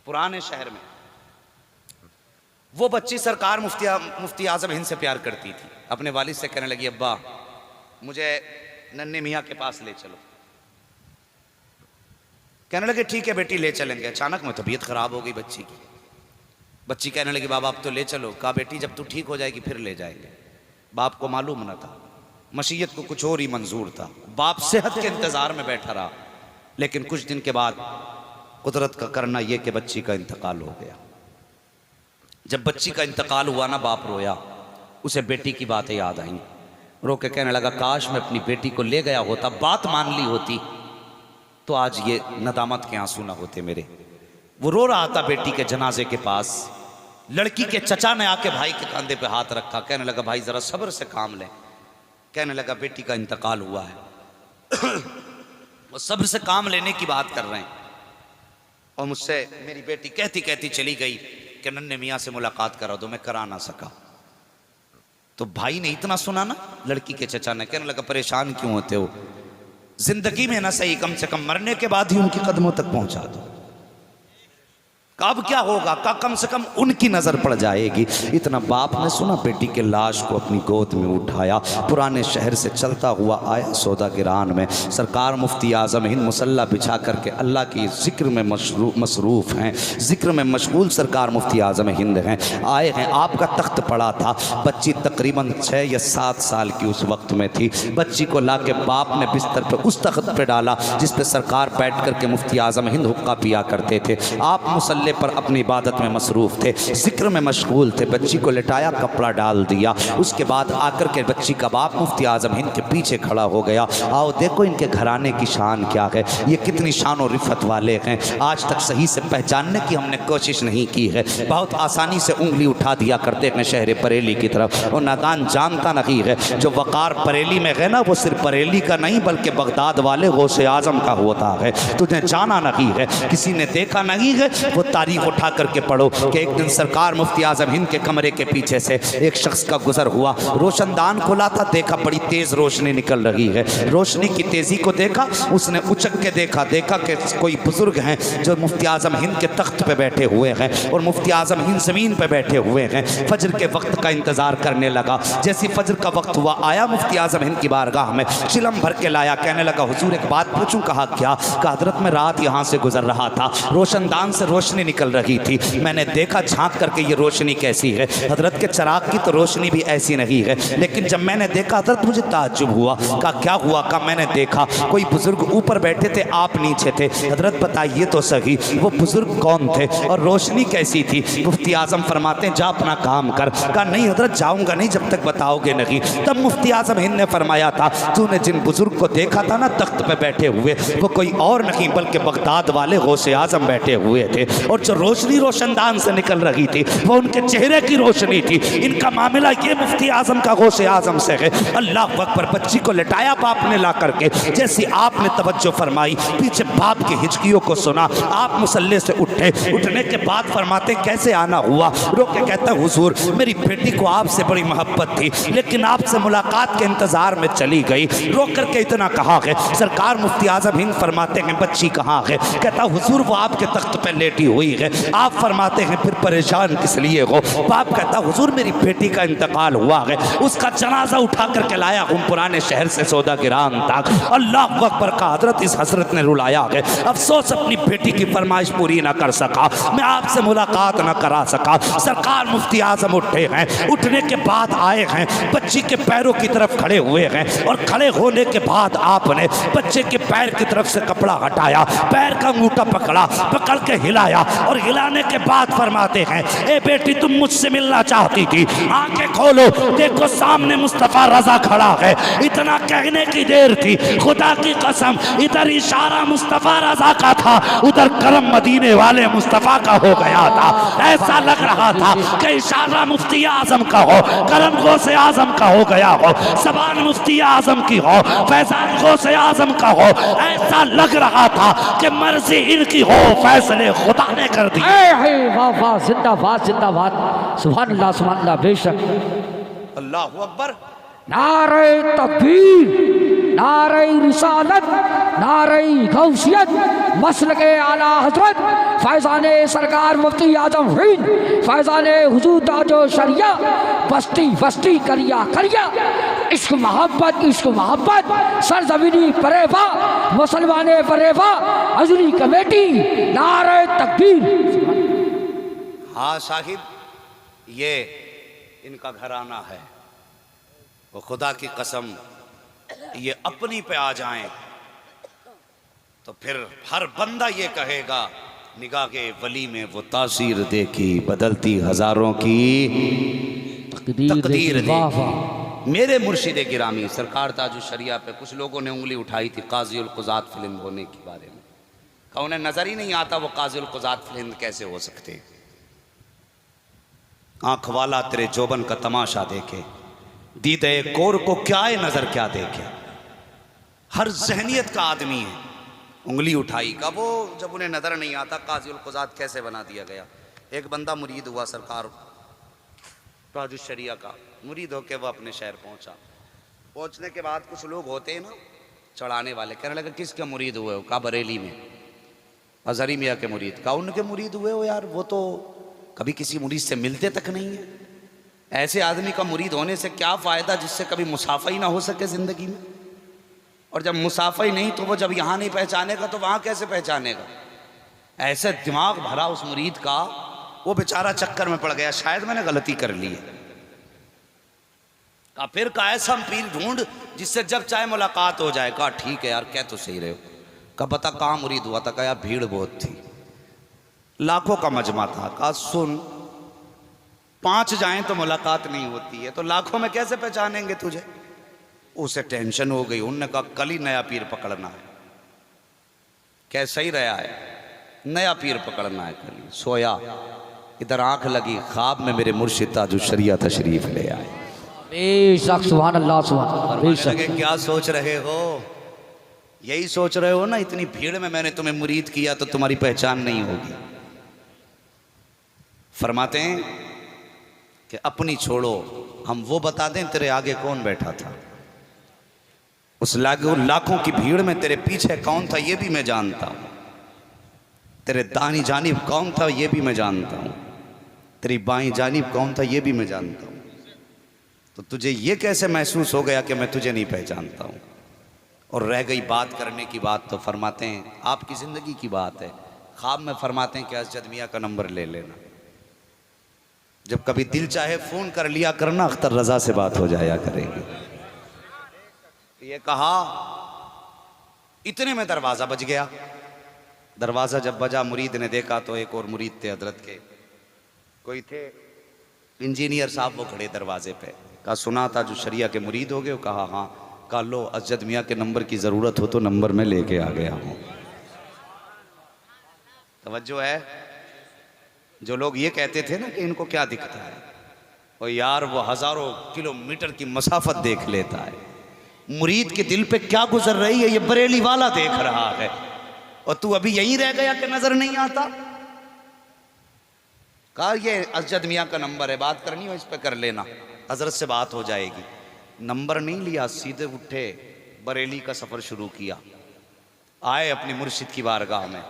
पुराने शहर में। वो बच्ची सरकार मुफ्ती आजम हिंद से प्यार करती थी। अपने वालिद से कहने लगी, अब्बा मुझे नन्हे मियाँ के पास ले चलो। कहने लगे ठीक है बेटी ले चलेंगे। अचानक में तबीयत खराब हो गई बच्ची की। बच्ची कहने लगी बाबा अब तो ले चलो। कहा बेटी जब तू ठीक हो जाएगी फिर ले जाएंगे। बाप को मालूम न था, मशीयत को कुछ और ही मंजूर था। बाप सेहत के इंतजार में बैठा रहा। लेकिन कुछ दिन के बाद कुदरत का करना यह कि बच्ची का इंतकाल हो गया। जब बच्ची का इंतकाल हुआ ना, बाप रोया। उसे बेटी की बातें याद आई। रो के कहने लगा काश मैं अपनी बेटी को ले गया होता, बात मान ली होती तो आज ये नदामत के आंसू ना होते मेरे। वो रो रहा था बेटी के जनाजे के पास। लड़की के चचा ने आके भाई के कंधे पे हाथ रखा। कहने लगा भाई जरा सब्र से काम ले। कहने लगा बेटी का इंतकाल हुआ है। वो सब्र से काम लेने की बात कर रहे हैं और मुझसे मेरी बेटी कहती कहती चली गई कि नन्हे मियाँ से मुलाकात करा दो। मैं करा ना सका। तो भाई ने इतना सुना ना लड़की के चचा ने, कहने लगा परेशान क्यों होते हो, जिंदगी में ना सही कम से कम मरने के बाद ही उनके कदमों तक पहुंचा दो। अब क्या होगा, का कम से कम उनकी नजर पड़ जाएगी। इतना बाप ने सुना, बेटी के लाश को अपनी गोद में उठाया, पुराने शहर से चलता हुआ आया सौदागिरान में। सरकार मुफ्ती आजम हिंद मुसल्ला बिछा करके अल्लाह की जिक्र में मसरूफ़ हैं, जिक्र में मशगूल सरकार मुफ्ती आजम हिंद हैं। आए हैं, आपका तख्त पड़ा था। बच्ची तकरीबन 6 या 7 साल की उस वक्त में थी। बच्ची को ला के बाप ने बिस्तर पर उस तख्त पर डाला जिस पर सरकार बैठ करके मुफ्ती आजम हिंद हुक्का पिया करते थे। आप मुसल्ले पर अपनी इबादत में मसरूफ थे, जिक्र में मशगूल थे। बच्ची को लिटाया, कपड़ा डाल दिया। उसके बाद आकर के बच्ची का बाप मुफ्ती आजम हिंद के पीछे खड़ा हो गया। आओ देखो इनके घराने की शान क्या है, ये कितनी शान और रिफत वाले हैं। आज तक सही से पहचानने की हमने कोशिश नहीं की है। बहुत आसानी से उंगली उठा दिया करते हैं शहर बरेली की तरफ। और नादान जानता नहीं है जो वक़ार बरेली में है ना, वो सिर्फ बरेली का नहीं बल्कि बगदाद वाले गौसे आजम का होता है। तुझे जाना नहीं है, किसी ने देखा नहीं है। वो तारीख उठा करके पढ़ो कि एक दिन सरकार मुफ्ती आजम हिंद के कमरे के पीछे से एक शख्स का गुजर हुआ। रोशनदान खुला था, देखा बड़ी तेज रोशनी निकल रही है। रोशनी की तेजी को देखा, उसने उचक के देखा कि कोई बुजुर्ग हैं जो मुफ्ती आजम हिंद के तख्त पे बैठे हुए हैं और मुफ्ती आजम हिंद जमीन पे बैठे हुए हैं। फजर के वक्त का इंतजार करने लगा। जैसी फजर का वक्त हुआ, आया मुफ्ती आजम हिंद की बारगाह में, चिलम भर के लाया। कहने लगा हुजूर एक बात पूछूं। कहा क्या? कहा हजरत मैं रात यहाँ से गुजर रहा था, रोशनदान से रोशनी निकल रही थी। मैंने देखा झांक करके ये रोशनी कैसी है। हजरत के चराग की तो रोशनी भी ऐसी नहीं है, लेकिन जब मैंने देखा हजरत मुझे ताज्जुब हुआ। कहा क्या हुआ? कहा मैंने देखा कोई बुजुर्ग ऊपर बैठे थे, आप नीचे थे। हजरत बताइए तो सही वो बुजुर्ग कौन थे और रोशनी कैसी थी? मुफ्ती आजम फरमाते हैं जा अपना काम कर। कहा नहीं हजरत जाऊंगा नहीं जब तक बताओगे नहीं। तब मुफ्ती आजम हिंद ने फरमाया था तूने जिन बुजुर्ग को देखा था ना तख्त पे बैठे हुए, वो कोई और नहीं बल्कि बगदाद वाले गौसे आजम बैठे हुए थे। और जो रोशनी रोशनदान से निकल रही थी वो उनके चेहरे की रोशनी थी। इनका मामला ये मुफ्ती आजम का गौसे आजम से है। अल्लाह अकबर। बच्ची को लिटाया बाप ने ला करके। जैसी आपने तवज्जो फरमाई, पीछे बाप की हिचकियों को सुना। आप मुसल्ले से उठे। उठने के बाद फरमाते कैसे आना हुआ? रो के कहता हुजूर मेरी बेटी को आपसे बड़ी मोहब्बत थी, लेकिन आपसे मुलाकात के इंतजार में चली गई। रो करके इतना कहा है। सरकार मुफ्ती आजम हिंद फरमाते हैं बच्ची कहाँ है? कहता हुजूर वो आपके तख्त पर लेटी हुई है। आप फरमाते हैं फिर परेशान किस लिए हो? बाप कहता हुजूर मेरी बेटी का इंतकाल हुआ है, उसका जनाजा उठा करके लाया हूँ पुराने शहर से सौदागिरान तक। अल्लाह अकबर का। हजरत इस हजरत ने रुलाया है। अफसोस अपनी बेटी की फरमाइश पूरी ना कर सका, मैं आपसे मुलाकात ना करा सका। सरकार मुफ्ती आजम उठे हैं। उठने के बाद आए हैं, बच्ची के पैरों की तरफ खड़े हुए हैं और खड़े होने के बाद आपने बच्चे के पैर की तरफ से कपड़ा हटाया, पैर का अंगूठा पकड़ा, पकड़ के हिलाया और हिलाने के बाद फरमाते हैं ए बेटी तुम मुझसे मिलना चाहती थी, आंखें खोलो देखो सामने मुस्तफा रजा खड़ा है। इतना कहने की देर थी, खुदा की कसम इधर इशारा मुस्तफा रजा का था, उधर करम मदीने वाले मुस्तफा का हो गया था। ऐसा लग रहा था कि इशारा मुफ्ती आजम का हो, करम गौसे आजम का हो गया हो, ज़बान मुफ्ती आजम की हो, फैज़ान गौसे आजम का हो। ऐसा लग रहा था कि मर्जी इनकी हो, फैसले खुदा ने कर दिए। वाह वाह, जिंदाबाद जिंदाबाद, सुभान अल्लाह बेशक। अल्लाहु अकबर। नारे तकबीर। नारे रिसालत, नारे गौसियत, मसल के आला हजरत फैजान सरकार मुफ्ती आजम हिंद, फैजान हुजूर ताजो शरिया, बस्ती बस्ती करिया करिया, इश्क मोहब्बत सरजमीनी परेवा, मुसलमाने परेवा, अजली कमेटी, नारे तकबीर। हाँ साहिब, ये इनका घराना है। वो खुदा की कसम ये अपनी पे आ जाएं तो फिर हर बंदा ये कहेगा निगाह के वली में वो तासीर देखी, बदलती हजारों की तकदीर देखी। मेरे मुर्शिद गिरामी सरकार ताजु शरिया पे कुछ लोगों ने उंगली उठाई थी काजी उल कुज़ात फिल्म होने के बारे में। कहा उन्हें नजर ही नहीं आता वो काजी उल कुज़ात फिल्म कैसे हो सकते। आंख वाला तेरे जोबन का तमाशा देखे, दीदे कोर को क्या है नजर क्या देखे। हर जहनियत का आदमी है। उंगली उठाई का वो जब उन्हें नजर नहीं आता काजी उल कुज़ात कैसे बना दिया गया। एक बंदा मुरीद हुआ सरकार ताजुल शरिया का, मुरीद होके वो अपने शहर पहुंचा। पहुंचने के बाद कुछ लोग होते हैं ना चढ़ाने वाले, कहने लगे किसके मुरीद हुए हो? का बरेली में अजहरी मियाँ के मुरीद। का उनके मुरीद हुए हो? यार वो तो कभी किसी मुरीद से मिलते तक नहीं है। ऐसे आदमी का मुरीद होने से क्या फ़ायदा जिससे कभी मुसाफा ही ना हो सके ज़िंदगी में। और जब मुसाफा ही नहीं तो वो जब यहाँ नहीं पहचानेगा तो वहाँ कैसे पहचानेगा। ऐसे दिमाग भरा उस मुरीद का, वो बेचारा चक्कर में पड़ गया, शायद मैंने गलती कर ली है। कहा फिर का ऐसा पीर ढूंढ जिससे जब चाहे मुलाकात हो जाए। कहा ठीक है यार, कह तो सही रहे हो। कहा बता कहाँ मुरीद हुआ था? कहा यार भीड़ बहुत थी, लाखों का मजमा था। कहा सुन, 5 जाएं तो मुलाकात नहीं होती है, तो लाखों में कैसे पहचानेंगे तुझे? उसे टेंशन हो गई। उनने कहा कल ही नया पीर पकड़ना है। क्या सही रहा है, नया पीर पकड़ना है कल। सोया, इधर आंख लगी, ख्वाब में मेरे मुर्शिद ताजुल शरिया तशरीफ ले आए। बेशक सुभान अल्लाह सुभान। बेशक क्या सोच रहे हो? यही सोच रहे हो ना, इतनी भीड़ में मैंने तुम्हें मुरीद किया तो तुम्हारी पहचान नहीं होगी। फरमाते हैं कि अपनी छोड़ो, हम वो बता दें तेरे आगे कौन बैठा था। उस लाखों की भीड़ में तेरे पीछे कौन था ये भी मैं जानता हूं। तेरे दानी जानिब कौन था ये भी मैं जानता हूं। तेरी बाईं जानिब कौन था ये भी मैं जानता हूं। तो तुझे ये कैसे महसूस हो गया कि मैं तुझे नहीं पहचानता हूं? और रह गई बात करने की बात, तो फरमाते हैं आपकी ज़िंदगी की बात है। ख्वाब में फरमाते हैं कि अजद मियाँ का नंबर ले लेना, जब कभी दिल चाहे फ़ोन कर लिया करना, अख्तर रज़ा से बात हो जाया करेगी। ये कहा, इतने में दरवाज़ा बज गया। दरवाज़ा जब बजा, मुरीद ने देखा तो एक और मुरीद थे हजरत के, कोई थे इंजीनियर साहब, वो खड़े दरवाजे पे। कहा सुना था जो शरिया के मुरीद हो गए? कहा हाँ। कहा लो, अजद मियाँ के नंबर की ज़रूरत हो तो नंबर में लेके आ गया हूँ। तवज्जो है? जो लोग ये कहते थे ना कि इनको क्या दिखता है, और यार वो हज़ारों किलोमीटर की मसाफत देख लेता है। मुरीद के दिल पे क्या गुजर रही है ये बरेली वाला देख रहा है, और तू अभी यहीं रह गया कि नजर नहीं आता। कहा ये अजद मियाँ का नंबर है, बात करनी हो इस पे कर लेना, हजरत से बात हो जाएगी। नंबर नहीं लिया, सीधे उठे, बरेली का सफ़र शुरू किया। आए अपनी मुर्शिद की बारगाह में,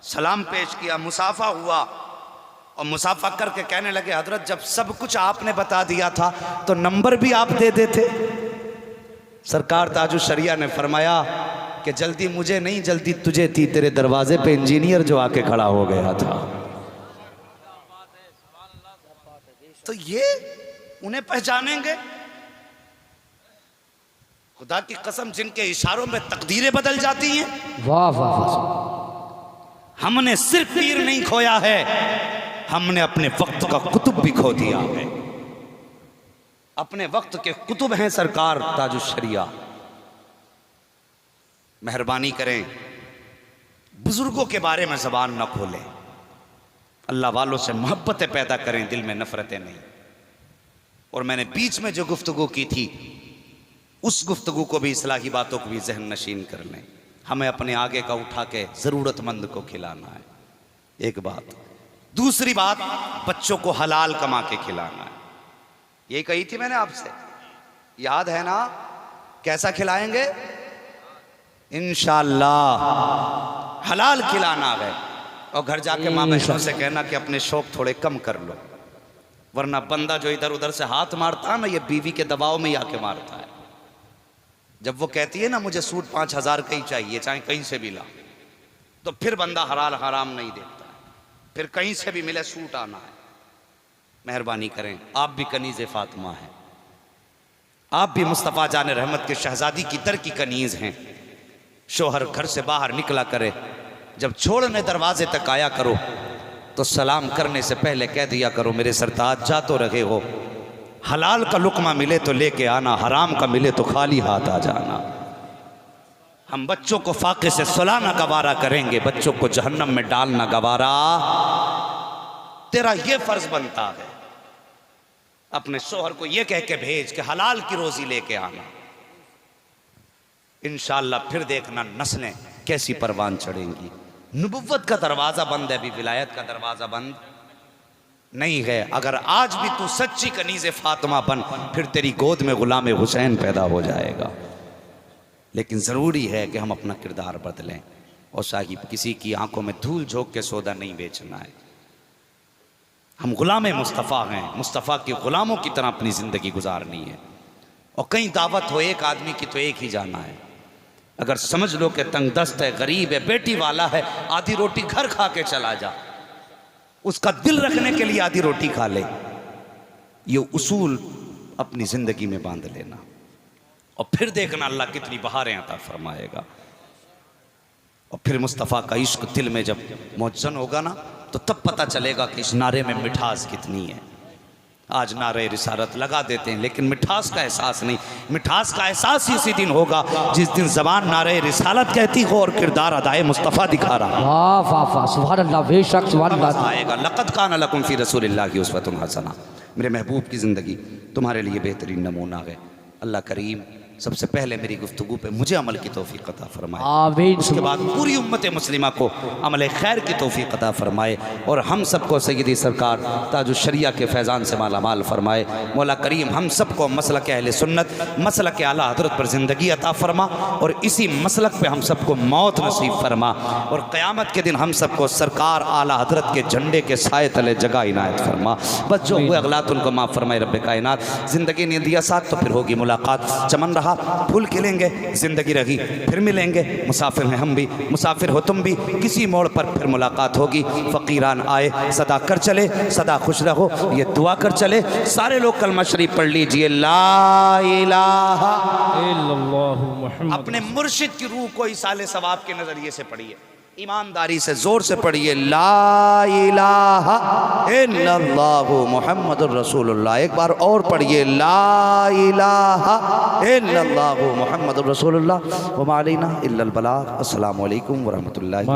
सलाम पेश किया, मुसाफा हुआ, और मुसाफा करके कहने लगे हजरत जब सब कुछ आपने बता दिया था तो नंबर भी आप दे देते। सरकार ताजुल शरिया ने फरमाया कि जल्दी मुझे नहीं, जल्दी तुझे थी। तेरे दरवाजे पे इंजीनियर जो आके खड़ा हो गया था। तो ये उन्हें पहचानेंगे? खुदा की कसम, जिनके इशारों में तकदीरें बदल जाती हैं। वाह वाह वाह। हमने सिर्फ पीर नहीं खोया है, हमने अपने वक्त का कुतुब भी खो दिया है। अपने वक्त के कुतुब हैं सरकार ताजुल शरिया। मेहरबानी करें, बुजुर्गों के बारे में ज़बान न खोलें। अल्लाह वालों से मोहब्बतें पैदा करें, दिल में नफरतें नहीं। और मैंने बीच में जो गुफ्तगू की थी, उस गुफ्तगू को भी, इस्लाही बातों को भी जहन नशीन कर लें। हमें अपने आगे का उठा के ज़रूरतमंद को खिलाना है, एक बात। दूसरी बात, बच्चों को हलाल कमा के खिलाना है। यही कही थी मैंने आपसे, याद है ना? कैसा खिलाएंगे? इंशाअल्लाह हलाल खिलाना है। और घर जाके माँ बहनों से कहना कि अपने शौक थोड़े कम कर लो, वरना बंदा जो इधर उधर से हाथ मारता है ना, ये बीवी के दबाव में ही आके मारता है। जब वो कहती है ना मुझे सूट 5,000 का ही चाहिए, चाहे कहीं से भी ला, तो फिर बंदा हलाल हराम नहीं देखता है, फिर कहीं से भी मिले सूट आना है। मेहरबानी करें, आप भी कनीज़ फातिमा हैं, आप भी मुस्तफ़ा जान रहमत के शहजादी की तर की कनीज़ हैं। शोहर घर से बाहर निकला करे, जब छोड़ने दरवाजे तक आया करो तो सलाम करने से पहले कह दिया करो मेरे सरताज जा तो रहे हो, हलाल का लुकमा मिले तो लेके आना, हराम का मिले तो खाली हाथ आ जाना। हम बच्चों को फाके से सुलाना गवारा करेंगे, बच्चों को जहन्नम में डालना गवारा तेरा ये फर्ज बनता है। अपने शोहर को ये कह के भेज कि हलाल की रोजी लेके आना, इंशाअल्लाह फिर देखना नस्लें कैसी परवान चढ़ेंगी। नबुव्वत का दरवाज़ा बंद है, अभी विलायत का दरवाज़ा बंद नहीं है। अगर आज भी तू सच्ची कनीज़े फातिमा बन, फिर तेरी गोद में गुलाम हुसैन पैदा हो जाएगा। लेकिन ज़रूरी है कि हम अपना किरदार बदलें, और साहिब किसी की आंखों में धूल झोंक के सौदा नहीं बेचना है। हम गुलाम मुस्तफ़ा हैं, मुस्तफ़ा के गुलामों की तरह अपनी ज़िंदगी गुजारनी है। और कहीं दावत हो एक आदमी की तो एक ही जाना है। अगर समझ लो कि तंगदस्त है, गरीब है, बेटी वाला है, आधी रोटी घर खा के चला जा, उसका दिल रखने के लिए आधी रोटी खा ले। ये उसूल अपनी ज़िंदगी में बांध लेना, और फिर देखना अल्लाह कितनी बहारें अता फरमाएगा। और फिर मुस्तफ़ा का इश्क दिल में जब मौजन होगा ना, तो तब पता चलेगा कि इस नारे में मिठास कितनी है। आज नारे रिसालत लगा देते हैं, लेकिन मिठास का एहसास नहीं। मिठास का एहसास इसी दिन होगा जिस दिन ज़बान नारे रिसालत कहती हो और किरदार अदाए मुस्तफ़ा दिखा रहा है। वाह वाह वाह, सुभान अल्लाह, बेशक सुभान अल्लाह। आएगा लक़द कान लकुम फ़ी रसूलिल्लाहि उस्वतुन हसना, मेरे महबूब की ज़िंदगी तुम्हारे लिए बेहतरीन नमूना है। अल्लाह करीम सबसे पहले मेरी गुफ्तगू पे मुझे अमल की तौफीक अता फरमाए, आमीन। उसके बाद पूरी उम्मत मुस्लिमा को अमल खैर की तौफीक अता फरमाए, और हम सबको सय्यदी सरकार ताजुश्शरिया के फैज़ान से माला माल फरमाए। मौला करीम हम सबको मसलक अहले सुन्नत, मसलक आला हज़रत पर ज़िंदगी अता फरमा, और इसी मसलक पे हम सबको मौत नसीब फरमा, और क़यामत के दिन हम सबको सरकार आला हज़रत के झंडे के साए तले जगह इनायत फरमा। बस जो हुए अगलात उनको माफ़ फरमाए रब्बे कायनात। ज़िंदगी ने दिया साथ तो फिर होगी मुलाकात, चमन रहा फूल खिलेंगे, जिंदगी रही फिर मिलेंगे। मुसाफिर हैं हम भी, मुसाफिर हो तुम भी, किसी मोड़ पर फिर मुलाकात होगी। फ़कीरान आए सदा कर चले, सदा खुश रहो ये दुआ कर चले। सारे लोग कलमा शरीफ पढ़ लीजिए, ला इलाहा इल्लल्लाहु मुहम्मद। अपने मुर्शिद की रूह को इसाले सवाब के नज़रिए से पढ़िए, ईमानदारी से जोर से पढ़िए, ला इलाहा इल्लल्लाहु मुहम्मदुर रसूलुल्लाह। एक बार और पढ़िए, ला इलाहा इल्लल्लाहु मुहम्मदुर रसूलुल्लाह व मा अलैना इल्लल बलाग। अस्सलामु अलैकुम व रहमतुल्लाहि।